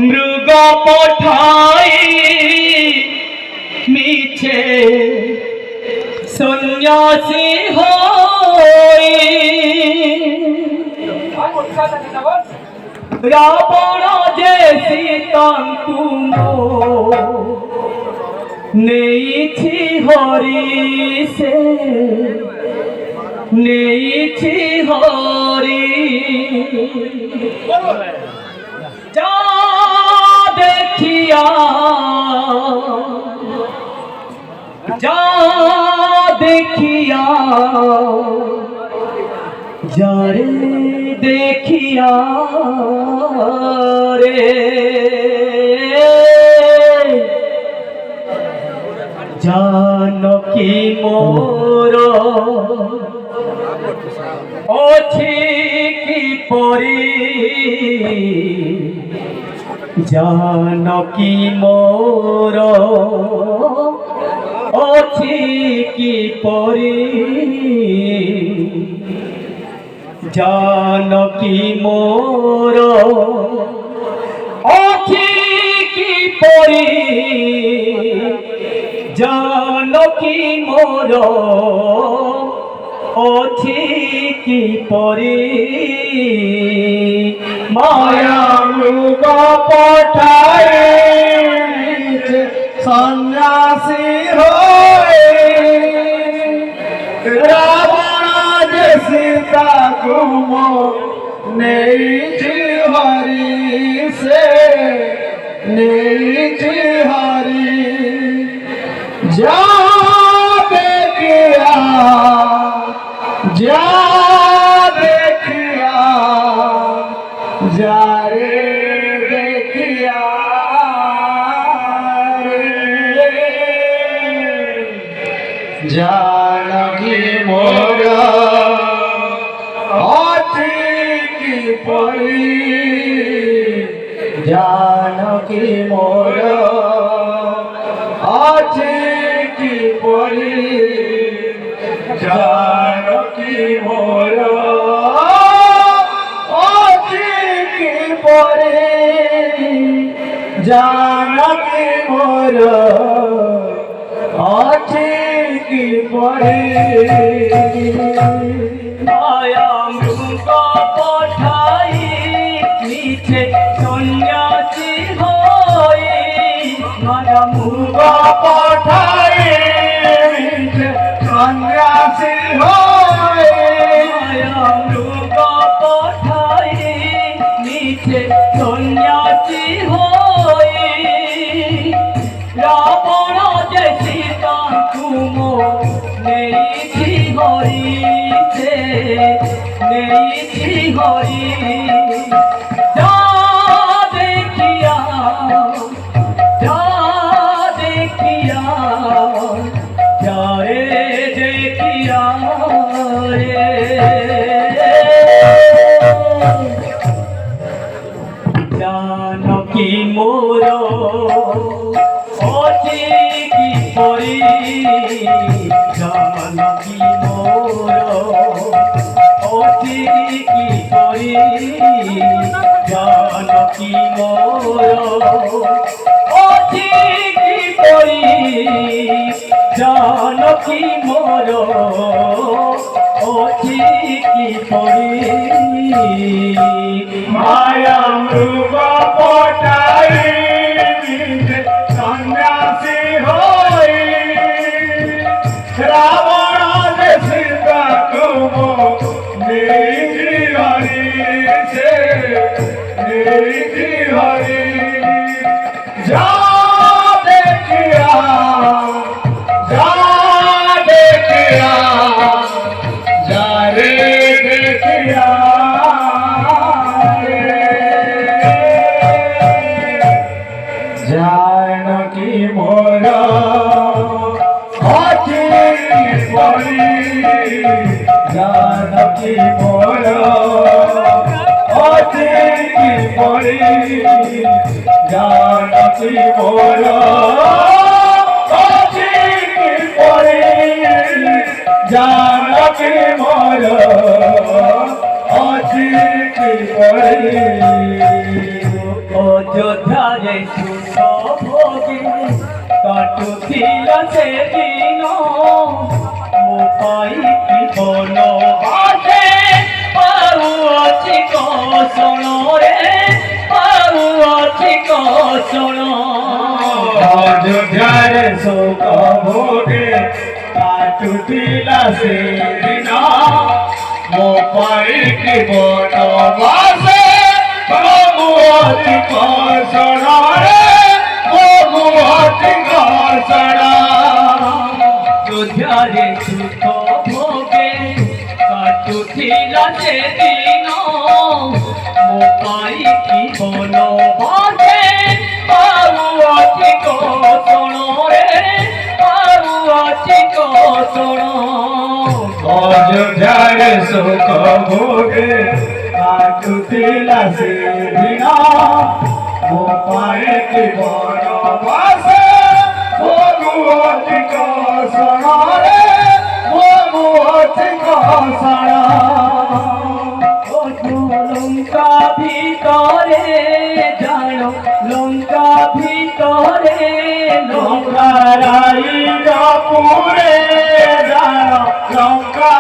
মৃগ পঠাই মিছে সন্ন্যাসী হই রাবণ যে সীতাঙ্কু নেইছি হরি সে নেইছি হরি যা দেখিয়া যা দেখিয়া যারে দেখিয়া রে জানকী মোর অছি কি পরি জানকী মোর অছি কি পরি জানকী মোর অছি কি পরি জানকী মোর অছি কি পরি মায়া মৃগ পঠাই সন্ন্যাসী হয়ে রাবণ যে সীতা কুম নেইছি হরি সে নেইছি হরি যা দেখিয়া যা দেখিয়া যারে দেখিয়া জানকী মোর অছি কি পরি জানকী মোর অছি কি পরি জানকী মোর অছি কি পরি জানকী মোর অছি কি পরি মায়া মৃগ পঠাই মিছে সন্ন্যাসী হই মায়া মৃগ পঠাই সন্ন্যাসী হয়ে মায়া মৃগ পঠাই মিছে সন্ন্যাসী হই রাবণ যে সীতাঙ্কু নেইছি হরি সে নেইছি হরি যা দেখিয়া যা দেখিয়া যারে দেখিয়া রে জানকী মোর অছি কি পরি জানকী মোর অছি কি পরি জানকী মোর অছি কি পরি জানকী মোর অছি কি পরি মায়া মৃগ পঠাই সন্ন্যাসী হয়ে রাবণ যে সীতা কুম নেইছি হরি সে নেইছি হরি যা দেখিয়া যা দেখিয়া যারে দেখিয়া জানকী মোর অছি পরি জানকী মোর অছি পরি জানকী মোর অছি পরি জানকী মোর অছি পরি অযোধ্যারে সুখ ভোগে কাটুଥିଲା সেদিন ମୋ ପାଇଁ କି ବନବାସେ ପାଉଅଛି କଷଣରେ ପାଉଅଛି କଷଣ ଅଯୋଧ୍ୟାରେ ଶୋକ ଭୋଗେ କାଟୁଥିଲା ସେଦିନ ମୋ ପାଇଁ କି ବନବାସେ ପାଉଅଛି କଷଣରେ ପାଉଅଛି କଷଣ ଅଯୋଧ୍ୟାରେ ସୁଖ ଭୋଗେ କାଟୁଥିଲା ସେଦିନ ମୋ ପାଇଁ କି ବନବାସେ ପାଉଅଛି କଷଣରେ ପାଉଅଛି କଷଣ ଅଯୋଧ୍ୟାରେ ଶୋକ ଭୋଗେ କାଟୁଥିଲା ସେଦିନ ମୋ ପାଇଁ କି ବନବାସେ ଭୋଗୁଅଛି କଷଣରେ ଭୋଗୁଅଛି କଷଣ লঙ্কা ভিতরে জানো লঙ্কা ভিতরে লঙ্কা লঙ্কারাই পুরে জান লঙ্কা